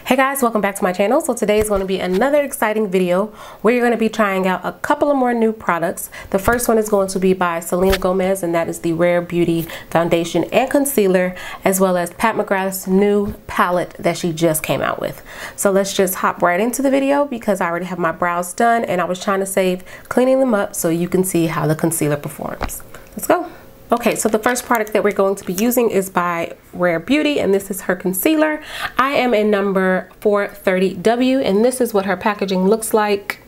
Hey guys, welcome back to my channel. So today is going to be another exciting video where you're going to be trying out a couple of more new products. The first one is going to be by Selena Gomez, and that is the Rare Beauty foundation and concealer, as well as Pat McGrath's new palette that she just came out with. So let's just hop right into the video because I already have my brows done and I was trying to save cleaning them up so you can see how the concealer performs. Let's go. Okay, so the first product that we're going to be using is by Rare Beauty, and this is her concealer. I am in number 430W, and this is what her packaging looks like.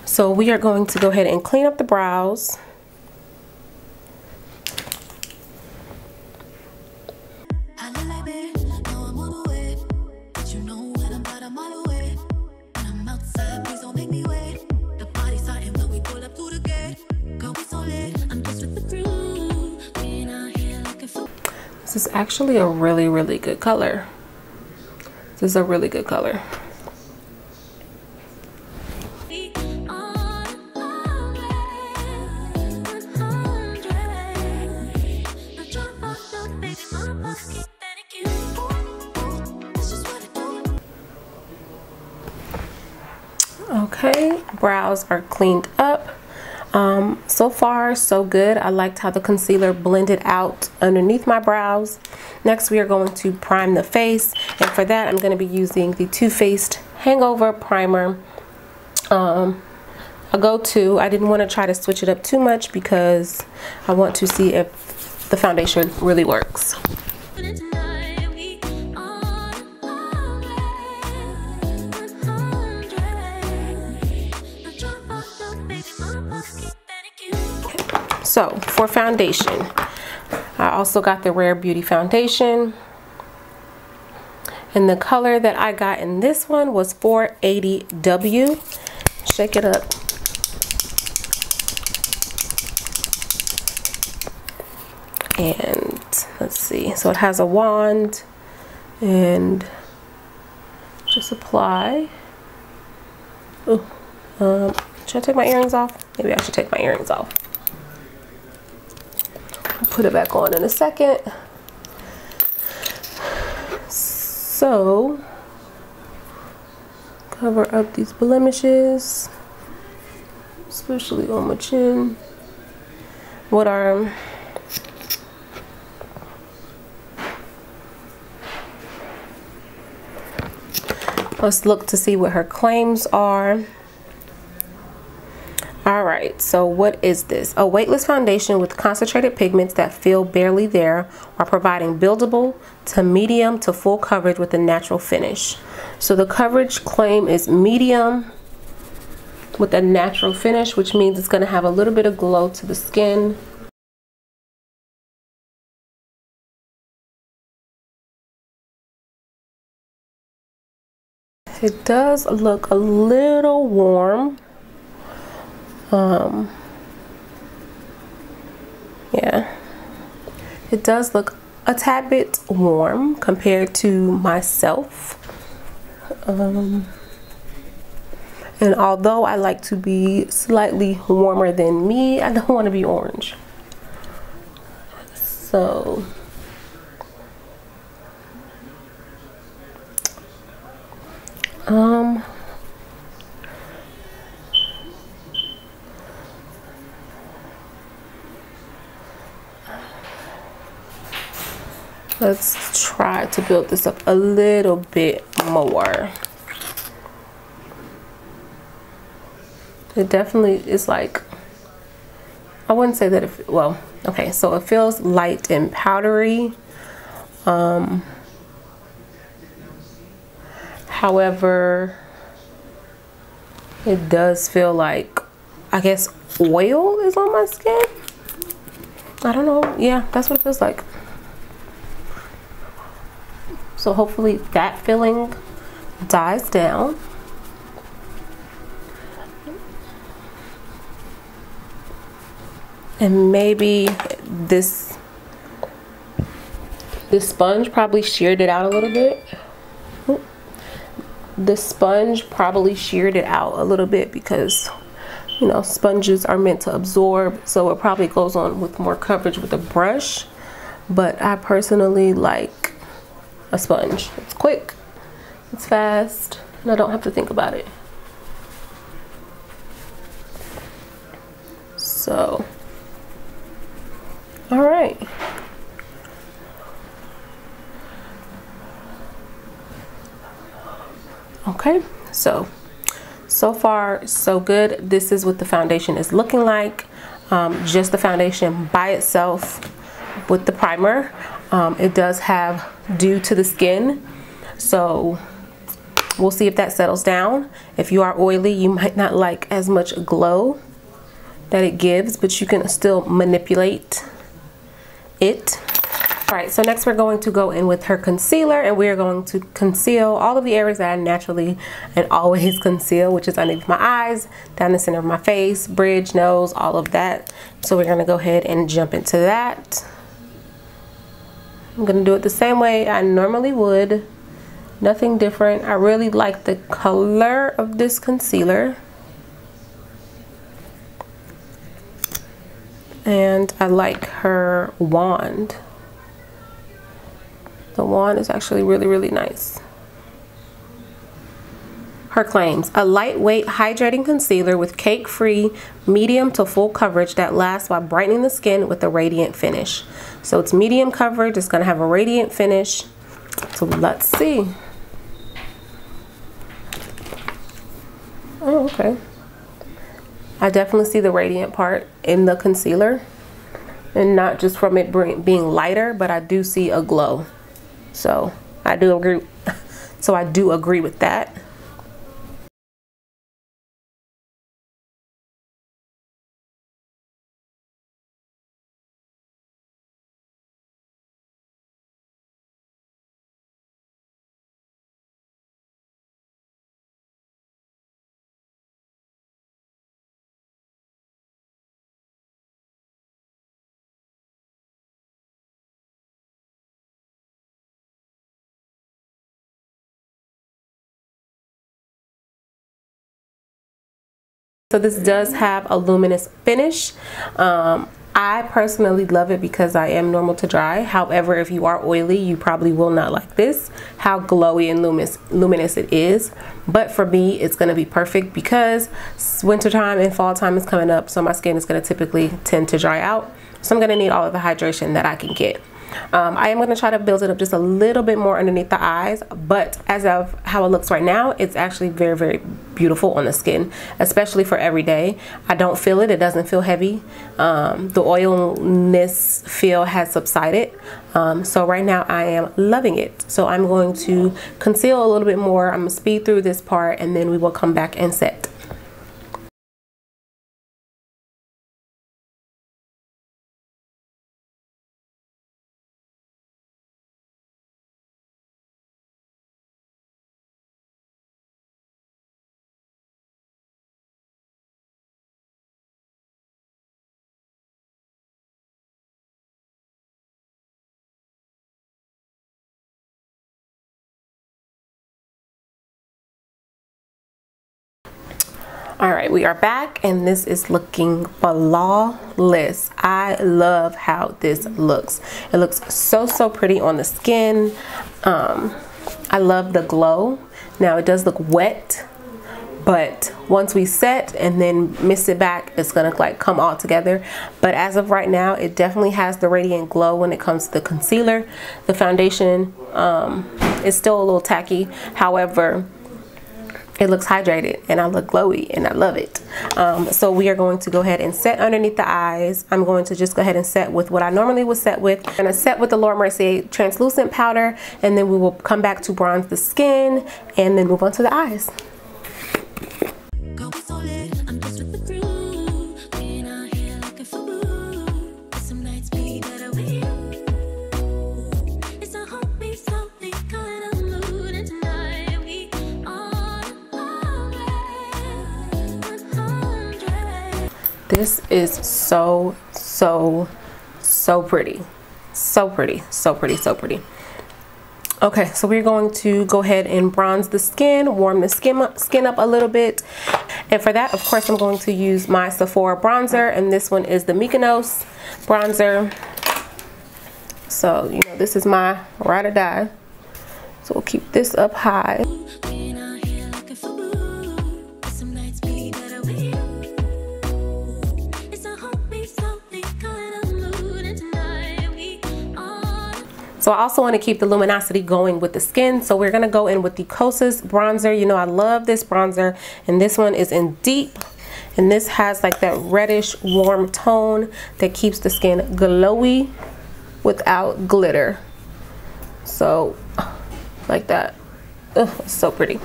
So we are going to go ahead and clean up the brows. This is actually a really good color. This is a really good color. Okay, brows are cleaned up. So far so good. I liked how the concealer blended out underneath my brows. Next we are going to prime the face, and for that I'm going to be using the Too Faced Hangover primer. A go-to. I didn't want to try to switch it up too much because I want to see if the foundation really works. So for foundation, I also got the Rare Beauty foundation, and the color that I got in this one was 480W. Shake it up. And let's see, so it has a wand, and just apply. Ooh, should I take my earrings off? Maybe I should take my earrings off. Put it back on in a second. So cover up these blemishes, especially on my chin. What are let's look to see what her claims are. Alright, so what is this? A weightless foundation with concentrated pigments that feel barely there while providing buildable to medium to full coverage with a natural finish. So the coverage claim is medium with a natural finish, which means it's going to have a little bit of glow to the skin. It does look a little warm. Yeah, it does look a tad bit warm compared to myself. And although I like to be slightly warmer than me, I don't want to be orange. So let's try to build this up a little bit more. It definitely is like, I wouldn't say that if, well, okay, so it feels light and powdery. However, it does feel like, I guess, oil is on my skin. I don't know. Yeah, that's what it feels like. So hopefully that feeling dies down. And maybe this sponge probably sheared it out a little bit. the sponge probably sheared it out a little bit because, you know, sponges are meant to absorb, so it probably goes on with more coverage with a brush. But I personally like a sponge. It's quick, it's fast, and I don't have to think about it. So, all right. Okay, so far so good. This is what the foundation is looking like. Just the foundation by itself with the primer. It does have dew to the skin, so we'll see if that settles down. If you are oily, you might not like as much glow that it gives, but you can still manipulate it. All right, so next we're going to go in with her concealer, and we're going to conceal all of the areas that I naturally and always conceal, which is underneath my eyes, down the center of my face, bridge, nose, all of that. So we're gonna go ahead and jump into that. I'm gonna do it the same way I normally would. Nothing different. I really like the color of this concealer. And I like her wand. The wand is actually really, really nice. Her claims: a lightweight hydrating concealer with cake-free medium to full coverage that lasts while brightening the skin with a radiant finish. So it's medium coverage, it's gonna have a radiant finish. So let's see. Oh, okay. I definitely see the radiant part in the concealer, and not just from it being lighter, but I do see a glow. So I do agree. So I do agree with that. So this does have a luminous finish. I personally love it because I am normal to dry. However, if you are oily, you probably will not like this, how glowy and luminous it is. But for me, it's going to be perfect because wintertime and fall time is coming up, so my skin is going to typically tend to dry out. So I'm going to need all of the hydration that I can get. I am going to try to build it up just a little bit more underneath the eyes, but as of how it looks right now, it's actually very, very beautiful on the skin, especially for every day. I don't feel it. It doesn't feel heavy. The oiliness feel has subsided. So right now I am loving it. So I'm going to conceal a little bit more. I'm going to speed through this part, and then we will come back and set. All right, we are back, and this is looking flawless. I love how this looks. It looks so, so pretty on the skin. I love the glow. Now it does look wet, but once we set and then mist it back, it's gonna like come all together. But as of right now, it definitely has the radiant glow when it comes to the concealer. The foundation is still a little tacky. However, it looks hydrated and I look glowy and I love it. So we are going to go ahead and set underneath the eyes. I'm going to just go ahead and set with what I normally would set with. I'm gonna set with the Laura Mercier translucent powder, and then we will come back to bronze the skin and then move on to the eyes. This is so, so, so pretty. So pretty, so pretty, so pretty. Okay, so we're going to go ahead and bronze the skin, warm the skin up a little bit. And for that, of course, I'm going to use my Sephora bronzer, and this one is the Mykonos bronzer. So, you know, this is my ride or die. So we'll keep this up high. So I also want to keep the luminosity going with the skin. So we're going to go in with the Kosas Bronzer. You know, I love this bronzer. And this one is in Deep. And this has like that reddish warm tone that keeps the skin glowy without glitter. So like that. Ugh, it's so pretty.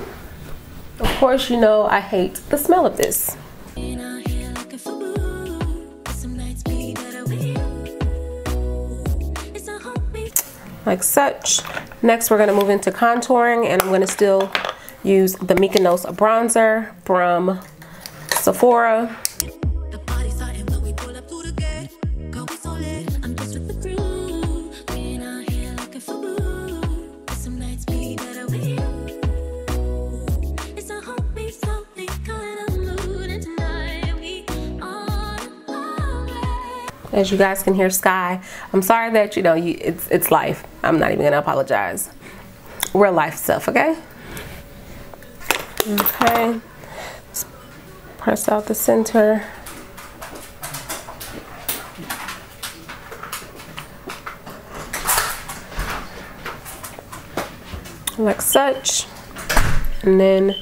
Of course, you know I hate the smell of this. Like such. Next, we're going to move into contouring, and I'm going to still use the Mykonos bronzer from Sephora. As you guys can hear Sky, I'm sorry that, you know, it's life. I'm not even gonna apologize. Real life stuff, okay? Okay. Let's press out the center. Like such. And then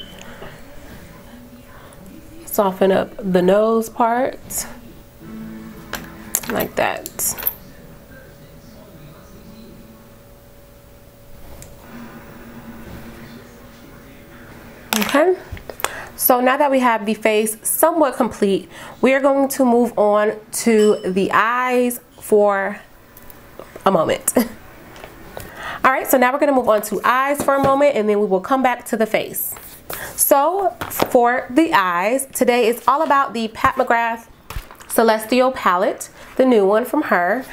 soften up the nose part. Like that. Okay, so now that we have the face somewhat complete, we are going to move on to the eyes for a moment. All right, so now we're going to move on to eyes for a moment, and then we will come back to the face. So for the eyes, today is all about the Pat McGrath Celestial palette, the new one from her.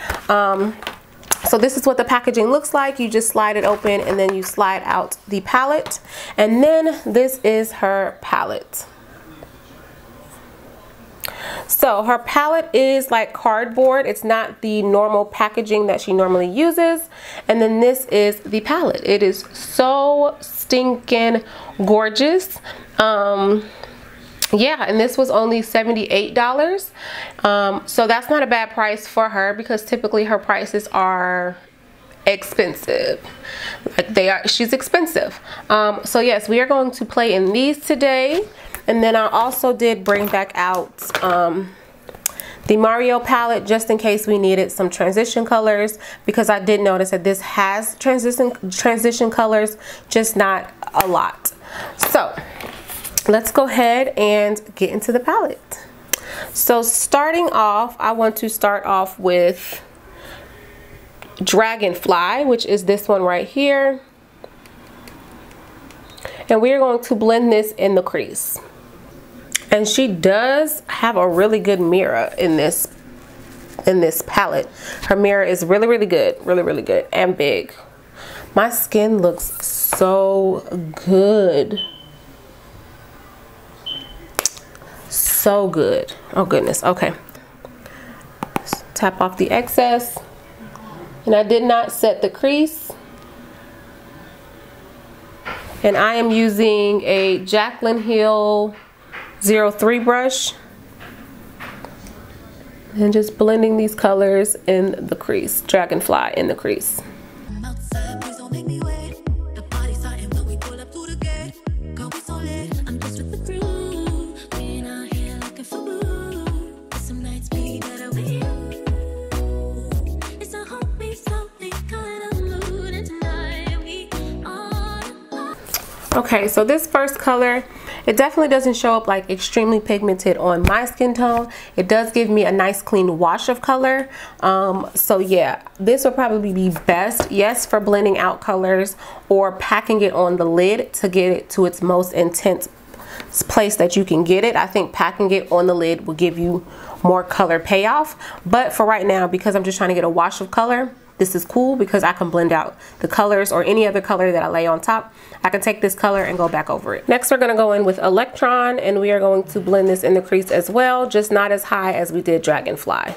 So this is what the packaging looks like. You just slide it open and then you slide out the palette, and then this is her palette. So her palette is like cardboard. It's not the normal packaging that she normally uses. And then this is the palette. It is so stinking gorgeous. Yeah, and this was only $78. So that's not a bad price for her, because typically her prices are expensive. Like she's expensive. So yes, we are going to play in these today. And then I also did bring back out the Mario palette, just in case we needed some transition colors, because I did notice that this has transition colors, just not a lot. So let's go ahead and get into the palette. So starting off, I want to start off with Dragonfly, which is this one right here. And we are going to blend this in the crease. And she does have a really good mirror in this palette. Her mirror is really, really good, really good and big. My skin looks so good. So good. Oh goodness. Okay. Just tap off the excess. And I did not set the crease. And I am using a Jaclyn Hill 03 brush. And just blending these colors in the crease. Dragonfly in the crease. Okay, so this first color, it definitely doesn't show up like extremely pigmented on my skin tone. It does give me a nice clean wash of color. So yeah, this would probably be best, yes, for blending out colors or packing it on the lid to get it to its most intense place that you can get it. I think packing it on the lid will give you more color payoff. But for right now, because I'm just trying to get a wash of color, this is cool because I can blend out the colors or any other color that I lay on top. I can take this color and go back over it. Next, we're gonna go in with Electron, and we are going to blend this in the crease as well, just not as high as we did Dragonfly.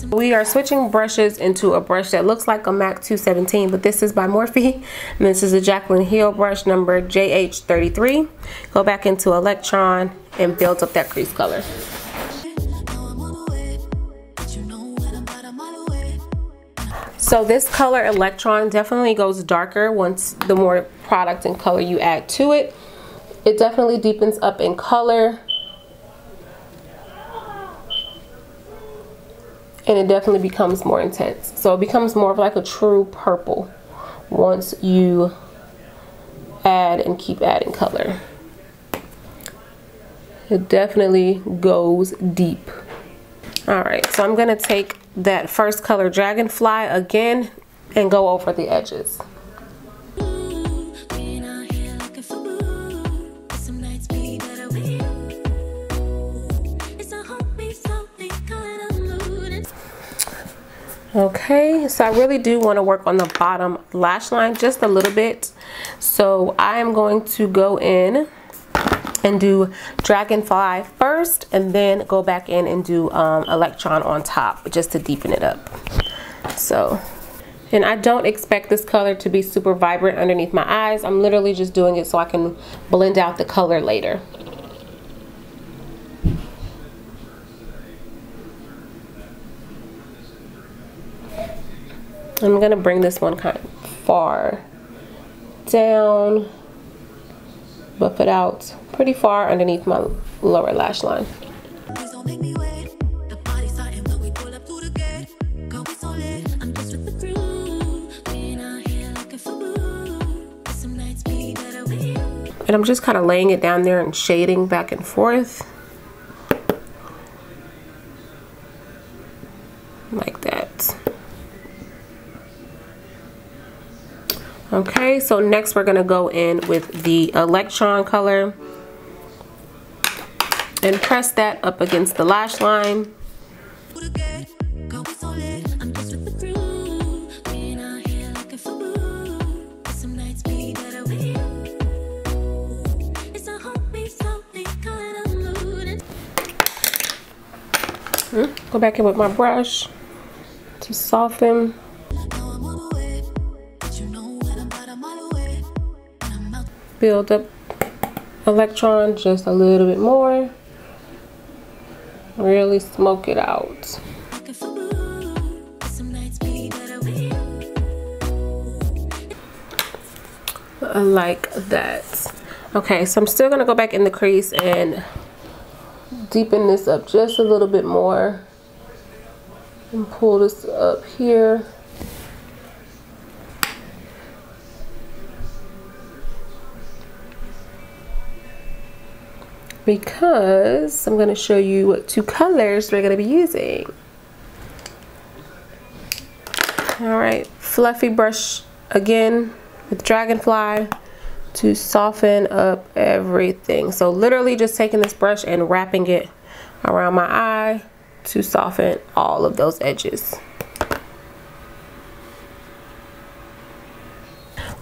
We are switching brushes into a brush that looks like a MAC 217, but this is by Morphe, and this is a Jaclyn heel brush number JH33. Go back into Electron and build up that crease color. So this color Electron definitely goes darker once the more product and color you add to it. It definitely deepens up in color. And it definitely becomes more intense. So it becomes more of like a true purple once you add and keep adding color. It definitely goes deep. All right, so I'm gonna take that first color Dragonfly again and go over the edges. Okay, so I really do want to work on the bottom lash line just a little bit. So I am going to go in and do Dragonfly first and then go back in and do Electron on top just to deepen it up. So, and I don't expect this color to be super vibrant underneath my eyes. I'm literally just doing it so I can blend out the color later. I'm gonna bring this one kind of far down, buff it out pretty far underneath my lower lash line. And I'm just kind of laying it down there and shading back and forth like that. Okay, so next we're gonna go in with the Electron color and press that up against the lash line. Go back in with my brush to soften. Build up Electron just a little bit more. Really smoke it out. Like that. Okay, so I'm still gonna go back in the crease and deepen this up just a little bit more and pull this up here. Because I'm going to show you what two colors we're going to be using. Alright, fluffy brush again with Dragonfly to soften up everything. So literally just taking this brush and wrapping it around my eye to soften all of those edges.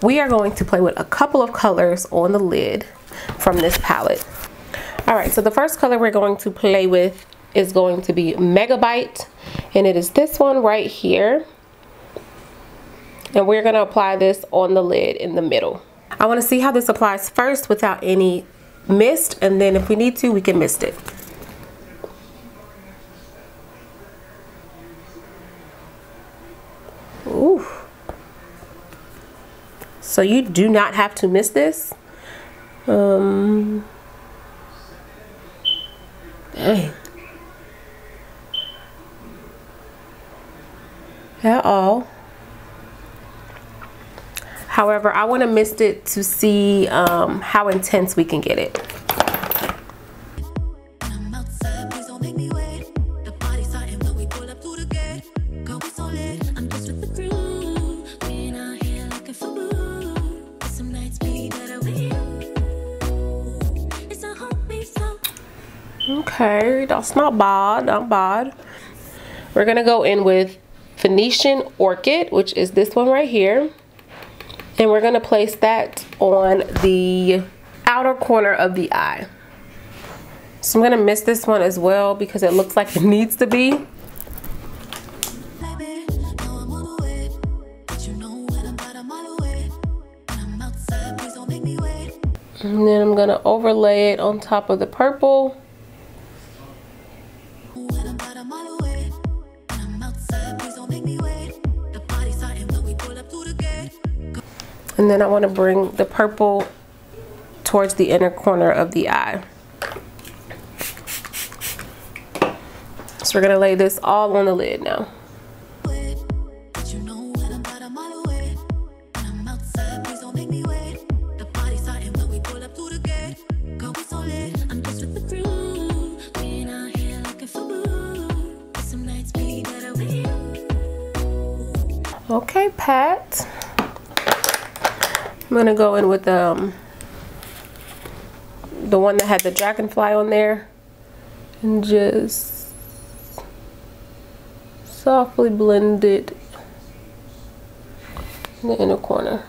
We are going to play with a couple of colors on the lid from this palette. Alright, so the first color we're going to play with is going to be Megabyte, and it is this one right here. And we're going to apply this on the lid in the middle. I want to see how this applies first without any mist, and then if we need to, we can mist it. Ooh. So you do not have to mist this. Dang. At all. However, I want to mist it to see how intense we can get it. Okay, that's not bad, not bad. We're gonna go in with Phoenician Orchid, which is this one right here. And we're gonna place that on the outer corner of the eye. So I'm gonna miss this one as well because it looks like it needs to be. And then I'm gonna overlay it on top of the purple. And then I want to bring the purple towards the inner corner of the eye. So we're going to lay this all on the lid now. Okay, Pat. I'm gonna go in with the one that had the dragonfly on there and just softly blend it in the inner corner.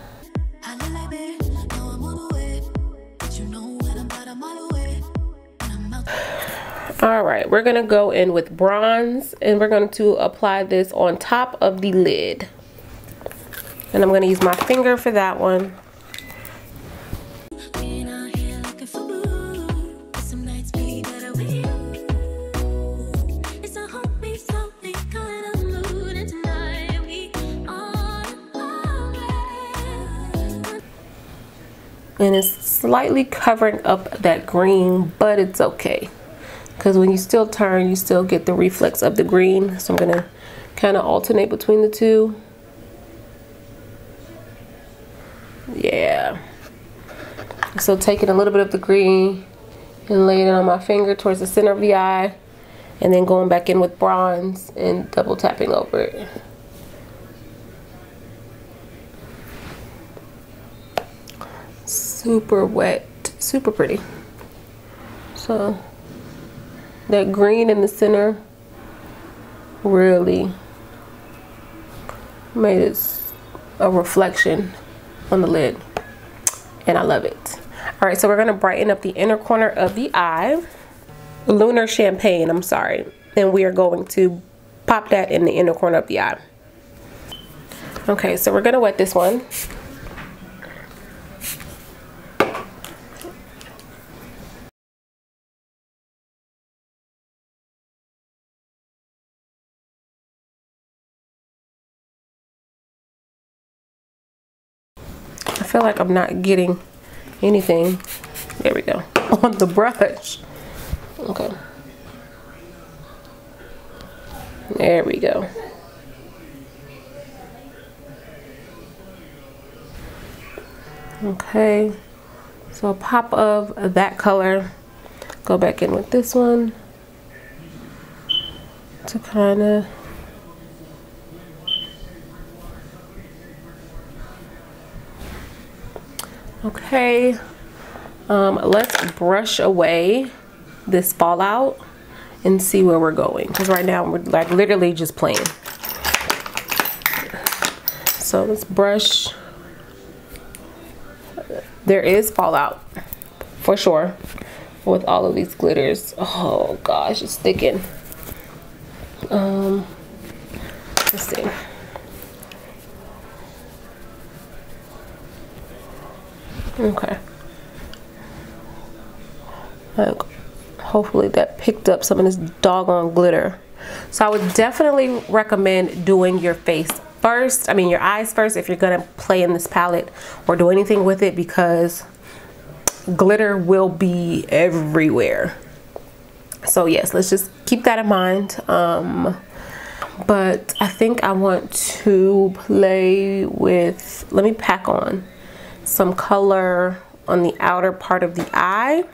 All right, we're gonna go in with bronze and we're going to apply this on top of the lid. And I'm gonna use my finger for that one. And it's slightly covering up that green, but it's okay. Because when you still turn, you still get the reflex of the green. So I'm gonna kind of alternate between the two. Yeah. So taking a little bit of the green and laying it on my finger towards the center of the eye. And then going back in with bronze and double tapping over it. Super wet, super pretty. So that green in the center really made it a reflection on the lid, and I love it. All right, so we're gonna brighten up the inner corner of the eye. Lunar Champagne, I'm sorry. And we are going to pop that in the inner corner of the eye. Okay, so we're gonna wet this one. I feel like I'm not getting anything. There we go. On the brush. Okay. There we go. Okay. So a pop of that color. Go back in with this one to kind of okay. Let's brush away this fallout and see where we're going, because right now we're like literally just playing. So let's brush. There is fallout for sure with all of these glitters. Oh gosh, it's sticking. Let's see. Okay. Like, hopefully that picked up some of this doggone glitter. So I would definitely recommend doing your face first. I mean your eyes first if you're gonna play in this palette or do anything with it, because glitter will be everywhere. So yes, let's just keep that in mind. But I think I want to play with, let me pack on some color on the outer part of the eye,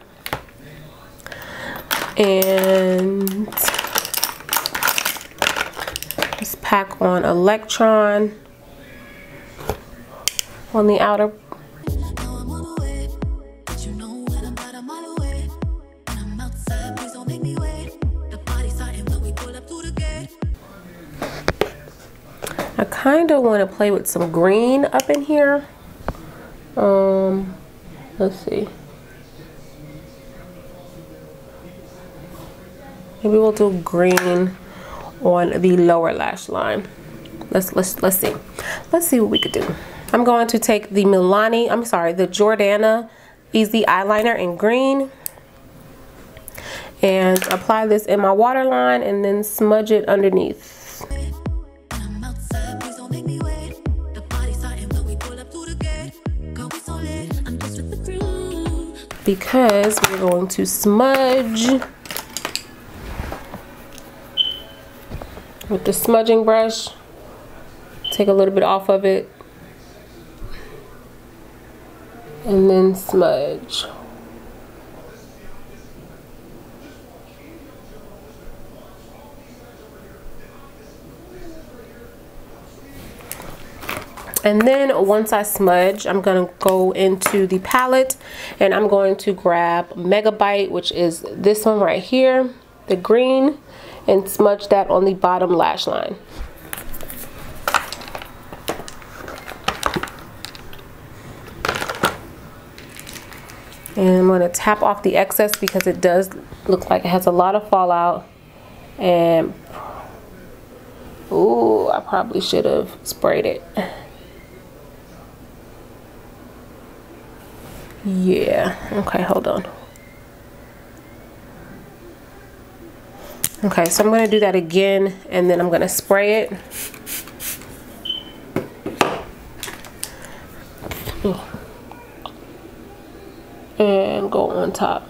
and just pack on Electron on the outer. But you know when I'm about a mile away, and I'm outside, please don't make me wait. I kind of want to play with some green up in here. Let's see. Maybe we'll do green on the lower lash line. Let's see. Let's see what we could do. I'm going to take the the Jordana Easy Eyeliner in green and apply this in my waterline and then smudge it underneath. Because we're going to smudge with the smudging brush. Take a little bit off of it and then smudge. And then once I smudge, I'm going to go into the palette and I'm going to grab Megabyte, which is this one right here, the green, and smudge that on the bottom lash line. And I'm going to tap off the excess because it does look like it has a lot of fallout. And, ooh, I probably should have sprayed it. Yeah, okay, hold on. Okay, so I'm going to do that again and then I'm going to spray it. And go on top.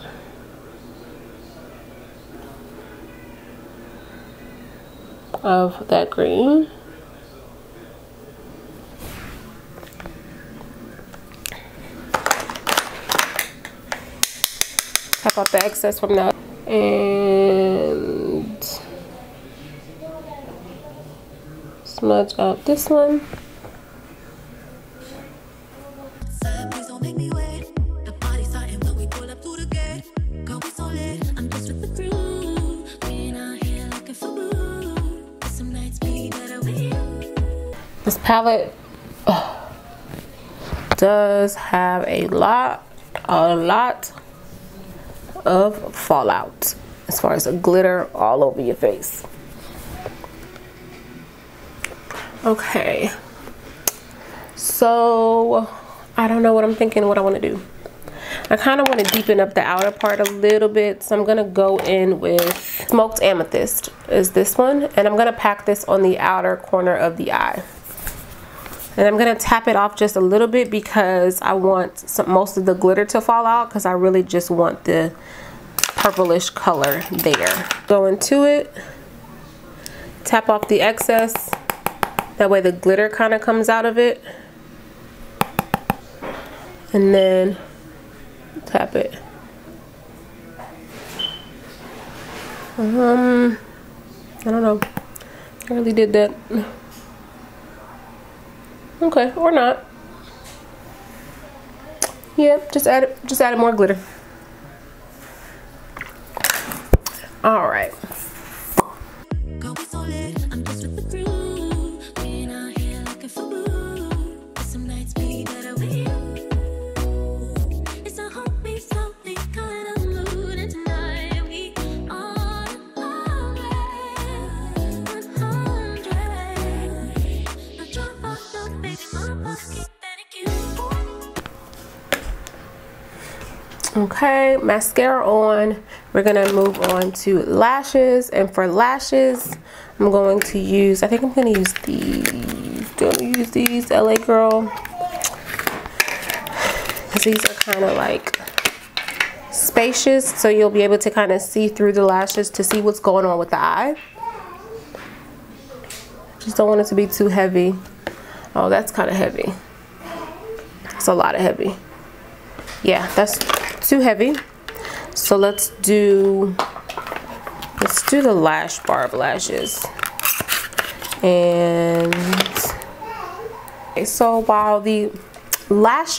Of that green. Tap out the excess from that and smudge out this one. This palette does have a lot of fallout as far as the glitter all over your face. Okay, so I don't know what I'm thinking, what I want to do. I kind of want to deepen up the outer part a little bit, so I'm going to go in with Smoked Amethyst is this one, and I'm going to pack this on the outer corner of the eye. And I'm going to tap it off just a little bit because I want most of the glitter to fall out, because I really just want the purplish color there. Go into it, tap off the excess, that way the glitter kind of comes out of it, and then tap it. I don't know, I really did that. Okay, or not. Yep, just added more glitter. All right. Okay, mascara on. We're gonna move on to lashes, and for lashes I'm going to use, I think I'm gonna use these LA Girl, because these are kind of like spacious, so you'll be able to kind of see through the lashes to see what's going on with the eye. Just don't want it to be too heavy. Oh, that's kind of heavy. It's a lot of heavy. Yeah, that's too heavy. So let's do the lash barb lashes. And okay, so while the lash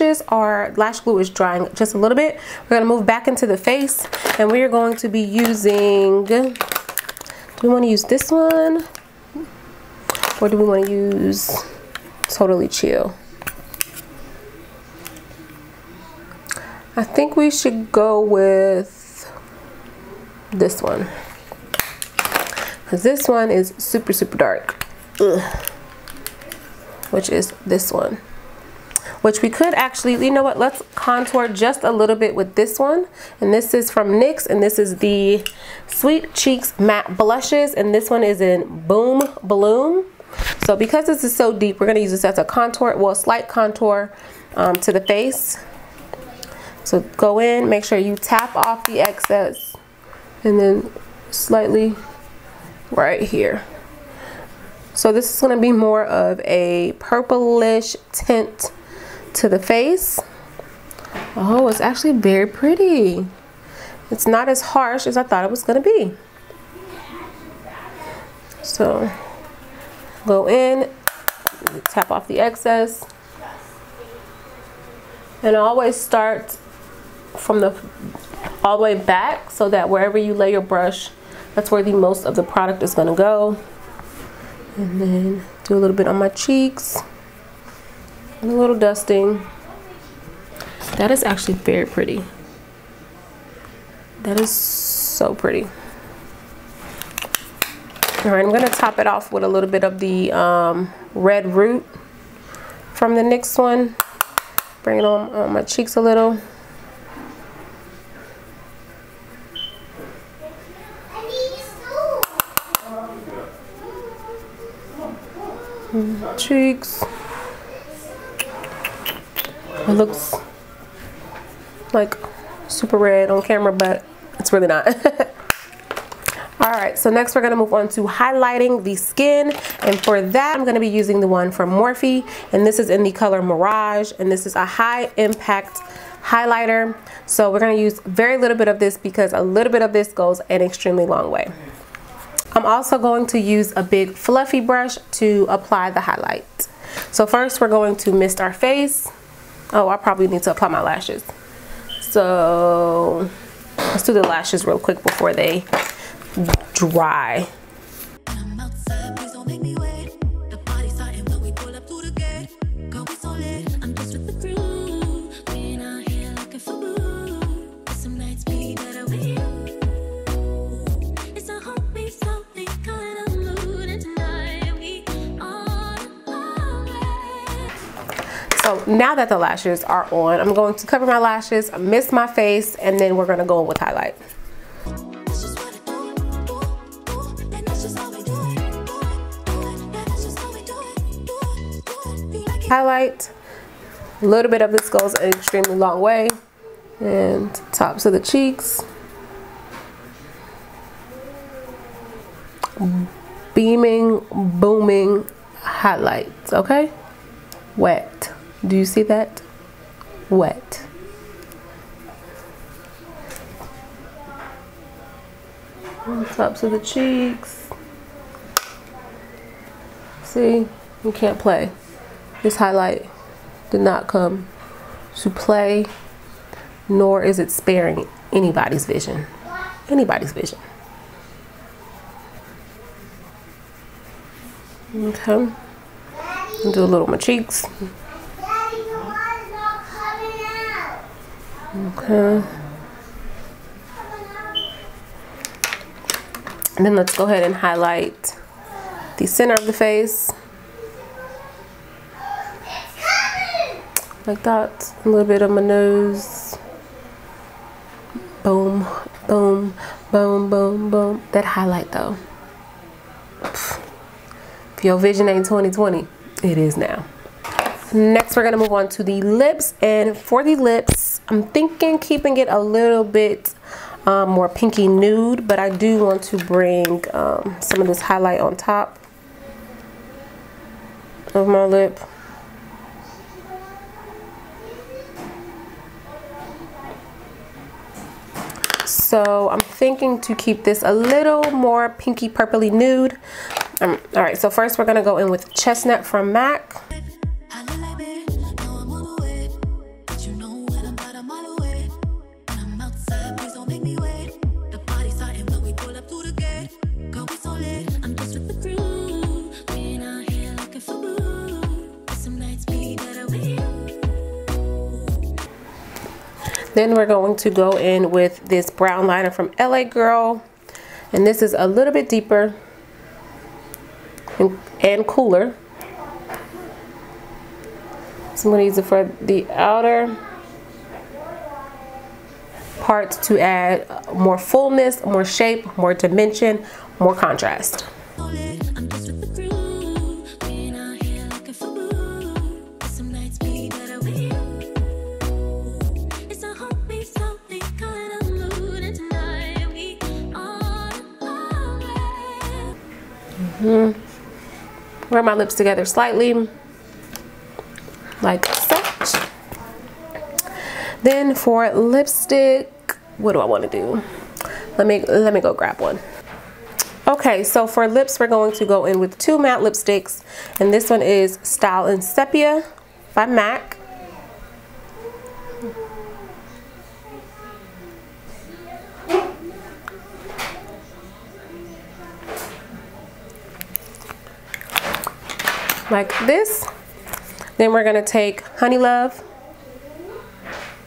glue is drying just a little bit, we're gonna move back into the face, and we are going to be using, do we want to use this one Or do we want to use Totally Chill? I think we should go with this one, because this one is super dark. Ugh. Which is this one, which we could actually, you know what, let's contour just a little bit with this one. And this is from NYX, and this is the Sweet Cheeks Matte Blushes, and this one is in Boom Bloom. So because this is so deep, we're going to use this as a contour, well, slight contour to the face. So go in, make sure you tap off the excess, and then slightly right here. So this is going to be more of a purplish tint to the face. Oh, it's actually very pretty. It's not as harsh as I thought it was going to be. So go in, tap off the excess, and always start from the all the way back, so that wherever you lay your brush, that's where the most of the product is going to go. And then do a little bit on my cheeks and a little dusting. That is actually very pretty. That is so pretty. All right, I'm going to top it off with a little bit of the Red Root from the NYX one. Bring it on my cheeks a little. Cheeks. It looks like super red on camera, but it's really not. All right, so next we're gonna move on to highlighting the skin, and for that I'm gonna be using the one from Morphe, and this is in the color Mirage, and this is a high impact highlighter. So we're gonna use very little bit of this, because a little bit of this goes an extremely long way. I'm also going to use a big fluffy brush to apply the highlight. So first we're going to mist our face. Oh, I probably need to apply my lashes. So let's do the lashes real quick before they dry. So now that the lashes are on, I'm going to cover my lashes, mist my face, and then we're gonna go in with highlight. Highlight, a little bit of this goes an extremely long way, and tops of the cheeks. Beaming, booming highlights, okay? Wet. Do you see that? Wet. On tops of the cheeks. See, you can't play. This highlight did not come to play, nor is it sparing anybody's vision. Anybody's vision. Okay. Do a little on my cheeks. Okay. And then let's go ahead and highlight the center of the face. Like that. A little bit of my nose. Boom, boom, boom, boom, boom. That highlight though. If your vision ain't 20/20, it is now. Next, we're gonna move on to the lips, and for the lips, I'm thinking keeping it a little bit more pinky nude, but I do want to bring some of this highlight on top of my lip. So I'm thinking to keep this a little more pinky purpley nude. All right, so first we're gonna go in with Chestnut from MAC. Then we're going to go in with this brown liner from LA Girl. And this is a little bit deeper and cooler. So I'm going to use it for the outer parts to add more fullness, more shape, more dimension, more contrast. Wear my lips together slightly, like such. Then for lipstick, what do I want to do? Let me go grab one. Okay, so for lips, we're going to go in with 2 matte lipsticks, and this one is Style in Sepia by MAC. Like this. Then we're gonna take Honey Love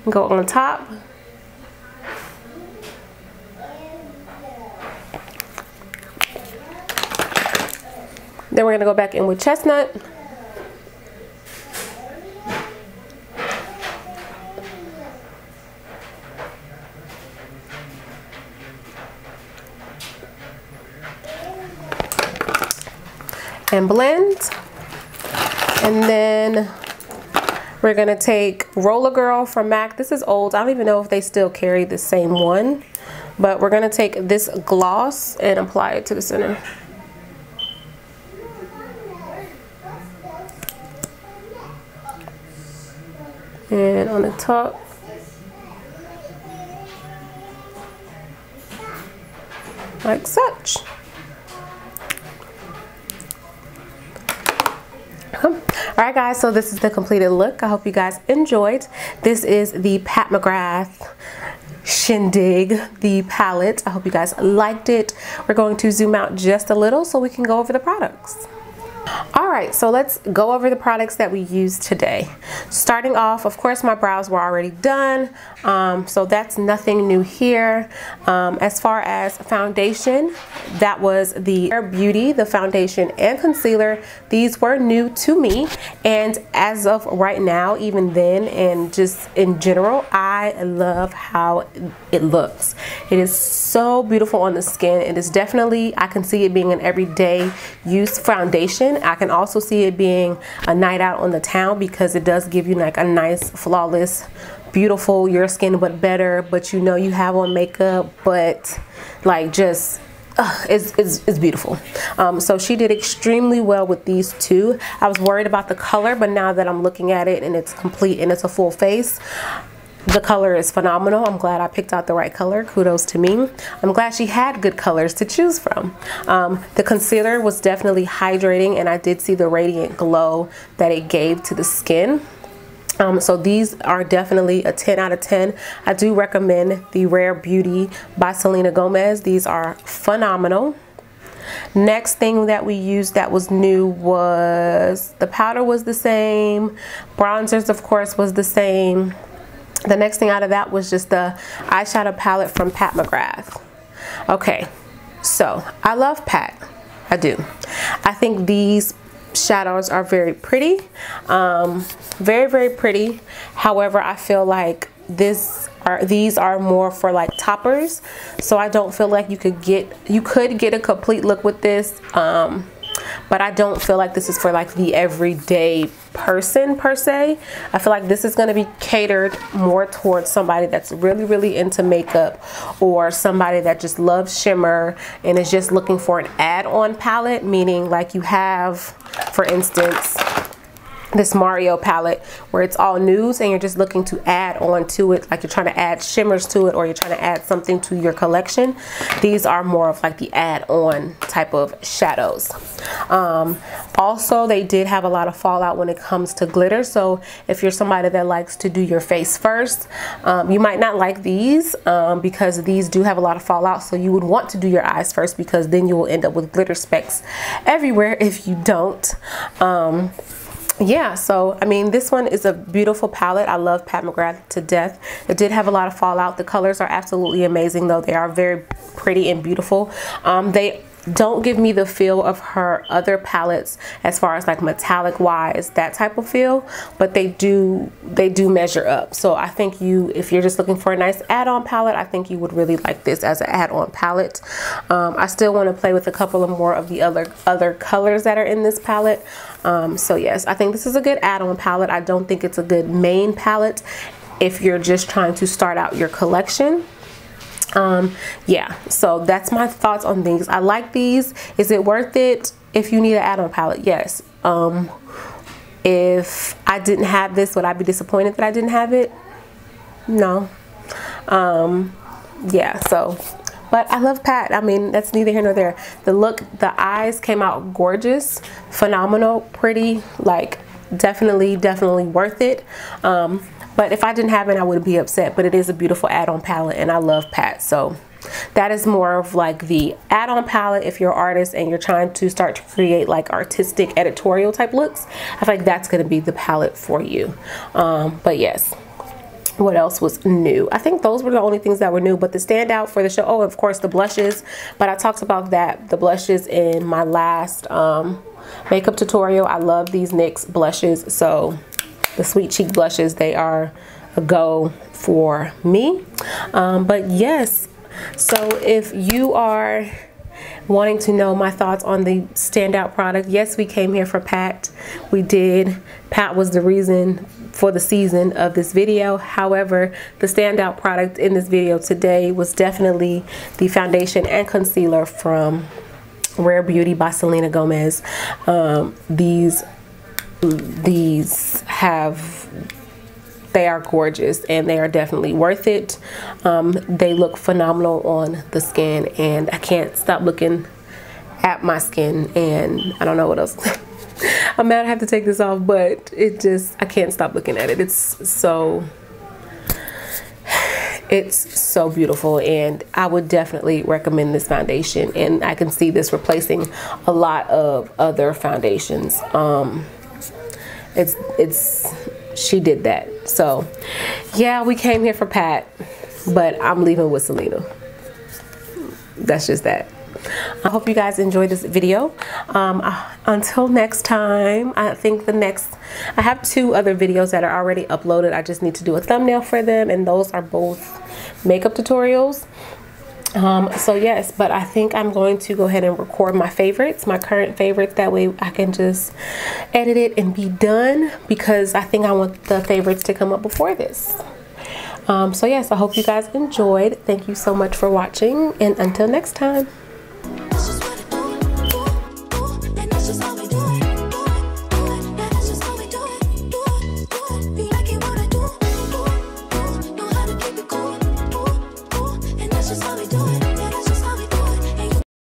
and go on top. Then we're gonna go back in with Chestnut. And blend. And then we're gonna take Roller Girl from MAC. This is old. I don't even know if they still carry the same one, but we're gonna take this gloss and apply it to the center. And on the top. Like such. Alright guys, so this is the completed look. I hope you guys enjoyed. This is the Pat McGrath Shindig, the palette. I hope you guys liked it. We're going to zoom out just a little so we can go over the products. Alright, so let's go over the products that we used today. Starting off, of course, my brows were already done, so that's nothing new here. As far as foundation, that was the Rare Beauty, the foundation and concealer. These were new to me, and as of right now, even then, and just in general, I love how it looks. It is so beautiful on the skin. It is definitely, I can see it being an everyday use foundation. I can also see it being a night out on the town because it does give you like a nice, flawless, beautiful, your skin but better, but you know you have on makeup, but like just it's beautiful. So she did extremely well with these two. I was worried about the color, but now that I'm looking at it and it's complete and it's a full face, the color is phenomenal. I'm glad I picked out the right color. Kudos to me. I'm glad she had good colors to choose from. The concealer was definitely hydrating, and I did see the radiant glow that it gave to the skin. So these are definitely a 10 out of 10. I do recommend the Rare Beauty by Selena Gomez. These are phenomenal. Next thing that we used that was new was the powder was the same. Bronzers, of course, was the same. The next thing out of that was just the eyeshadow palette from Pat McGrath. Okay, so I love Pat. I do. I think these shadows are very pretty. Very, very pretty. However, I feel like these are more for like toppers. So I don't feel like you could get a complete look with this. But I don't feel like this is for like the everyday person per se. I feel like this is going to be catered more towards somebody that's really, really into makeup, or somebody that just loves shimmer and is just looking for an add-on palette, meaning like you have, for instance, this Mario palette where it's all nudes and you're just looking to add on to it, like you're trying to add shimmers to it, or you're trying to add something to your collection. These are more of like the add-on type of shadows. Also, they did have a lot of fallout when it comes to glitter, so if you're somebody that likes to do your face first, you might not like these because these do have a lot of fallout, so you would want to do your eyes first, because then you will end up with glitter specks everywhere if you don't. yeah, so I mean, this one is a beautiful palette. I love Pat McGrath to death. It did have a lot of fallout. The colors are absolutely amazing though. They are very pretty and beautiful. They don't give me the feel of her other palettes as far as like metallic wise, that type of feel, but they do measure up. So I think if you're just looking for a nice add-on palette, I think you would really like this as an add-on palette. I still want to play with a couple of more of the other colors that are in this palette. So yes, I think this is a good add-on palette. I don't think it's a good main palette if you're just trying to start out your collection. Yeah, so that's my thoughts on these. I like these. Is it worth it if you need an add-on palette? Yes. If I didn't have this, would I be disappointed that I didn't have it? No. Yeah, so, but I love Pat. I mean, that's neither here nor there. The look, the eyes came out gorgeous, phenomenal, pretty, like definitely worth it. But if I didn't have it, I would be upset. But it is a beautiful add-on palette, and I love Pat. So that is more of like the add-on palette if you're an artist and you're trying to start to create like artistic editorial type looks. I feel like that's going to be the palette for you. But yes. What else was new? I think those were the only things that were new, but the standout for the show, oh, of course, the blushes. But I talked about the blushes in my last makeup tutorial. I love these NYX blushes. So the Sweet Cheek blushes, they are a go for me. But yes, so if you are wanting to know my thoughts on the standout product, yes, we came here for Pat. We did. Pat was the reason for the season of this video. However, the standout product in this video today was definitely the foundation and concealer from Rare Beauty by Selena Gomez. They are gorgeous and they are definitely worth it. They look phenomenal on the skin, and I can't stop looking at my skin, and I don't know what else. I might have to take this off, but I can't stop looking at it. It's so beautiful, and I would definitely recommend this foundation, and I can see this replacing a lot of other foundations. She did that. So yeah, we came here for Pat, but I'm leaving with Selena. That's just that. I hope you guys enjoyed this video. Until next time, I think I have 2 other videos that are already uploaded. I just need to do a thumbnail for them, and those are both makeup tutorials. So yes, but I think I'm going to go ahead and record my favorites, my current favorites. That way I can just edit it and be done, because I think I want the favorites to come up before this. So yes, I hope you guys enjoyed. Thank you so much for watching, and until next time.